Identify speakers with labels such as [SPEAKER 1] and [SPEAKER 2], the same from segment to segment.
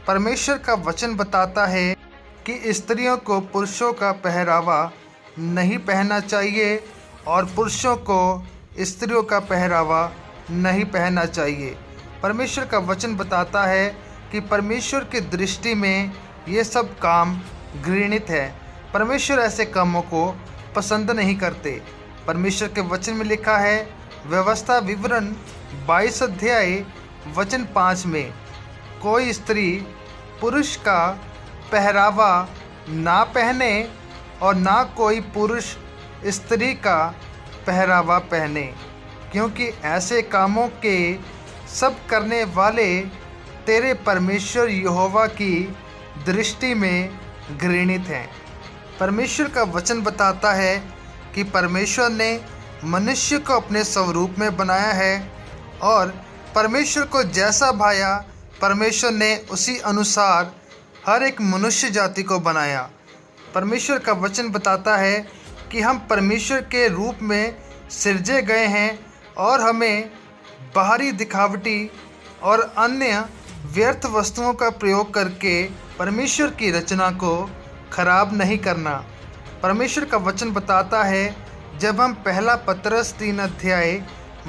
[SPEAKER 1] परमेश्वर का वचन बताता है कि स्त्रियों को पुरुषों का पहरावा नहीं पहनना चाहिए और पुरुषों को स्त्रियों का पहरावा नहीं पहनना चाहिए। परमेश्वर का वचन बताता है कि परमेश्वर की दृष्टि में ये सब काम घृणित है। परमेश्वर ऐसे कामों को पसंद नहीं करते। परमेश्वर के वचन में लिखा है, व्यवस्था विवरण 22 अध्याय वचन 5 में, कोई स्त्री पुरुष का पहरावा ना पहने और ना कोई पुरुष स्त्री का पहरावा पहने, क्योंकि ऐसे कामों के सब करने वाले तेरे परमेश्वर यहोवा की दृष्टि में घृणित हैं। परमेश्वर का वचन बताता है कि परमेश्वर ने मनुष्य को अपने स्वरूप में बनाया है और परमेश्वर को जैसा भाया परमेश्वर ने उसी अनुसार हर एक मनुष्य जाति को बनाया। परमेश्वर का वचन बताता है कि हम परमेश्वर के रूप में सिरजे गए हैं और हमें बाहरी दिखावटी और अन्य व्यर्थ वस्तुओं का प्रयोग करके परमेश्वर की रचना को खराब नहीं करना। परमेश्वर का वचन बताता है, जब हम पहला पतरस 3 अध्याय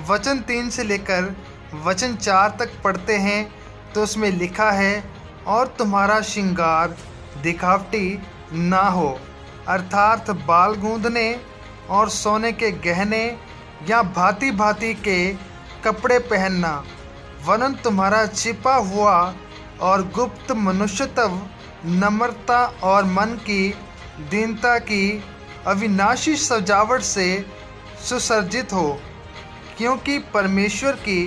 [SPEAKER 1] वचन 3 से लेकर वचन 4 तक पढ़ते हैं तो उसमें लिखा है, और तुम्हारा श्रृंगार दिखावटी ना हो, अर्थात बाल गूंदने और सोने के गहने या भांति भांति के कपड़े पहनना, वरन तुम्हारा छिपा हुआ और गुप्त मनुष्यत्व नम्रता और मन की दीनता की अविनाशी सजावट से सुसज्जित हो, क्योंकि परमेश्वर की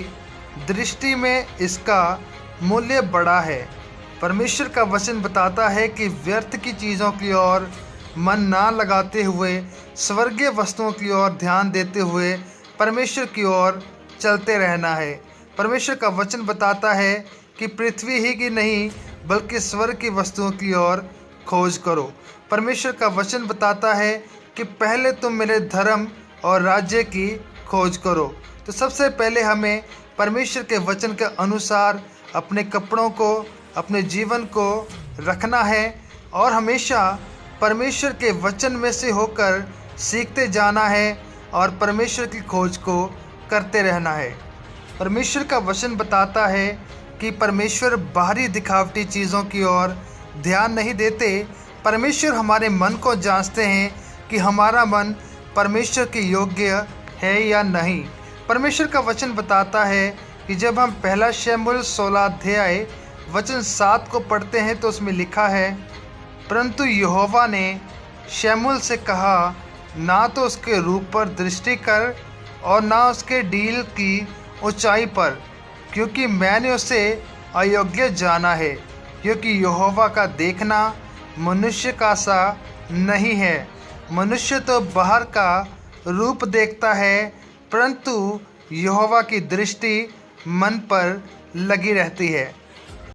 [SPEAKER 1] दृष्टि में इसका मूल्य बड़ा है। परमेश्वर का वचन बताता है कि व्यर्थ की चीज़ों की ओर मन ना लगाते हुए स्वर्गीय वस्तुओं की ओर ध्यान देते हुए परमेश्वर की ओर चलते रहना है। परमेश्वर का वचन बताता है कि पृथ्वी ही की नहीं बल्कि स्वर्ग की वस्तुओं की ओर खोज करो। परमेश्वर का वचन बताता है कि पहले तुम मेरे धर्म और राज्य की खोज करो। तो सबसे पहले हमें परमेश्वर के वचन के अनुसार अपने कपड़ों को, अपने जीवन को रखना है और हमेशा परमेश्वर के वचन में से होकर सीखते जाना है और परमेश्वर की खोज को करते रहना है। परमेश्वर का वचन बताता है कि परमेश्वर बाहरी दिखावटी चीज़ों की ओर ध्यान नहीं देते। परमेश्वर हमारे मन को जांचते हैं कि हमारा मन परमेश्वर के योग्य है या नहीं। परमेश्वर का वचन बताता है कि जब हम पहला शमूएल 16 अध्याय वचन 7 को पढ़ते हैं तो उसमें लिखा है, परंतु यहोवा ने शमूएल से कहा, ना तो उसके रूप पर दृष्टि कर और ना उसके डील की ऊंचाई पर, क्योंकि मैंने उसे अयोग्य जाना है, क्योंकि यहोवा का देखना मनुष्य का सा नहीं है। मनुष्य तो बाहर का रूप देखता है, परंतु यहोवा की दृष्टि मन पर लगी रहती है।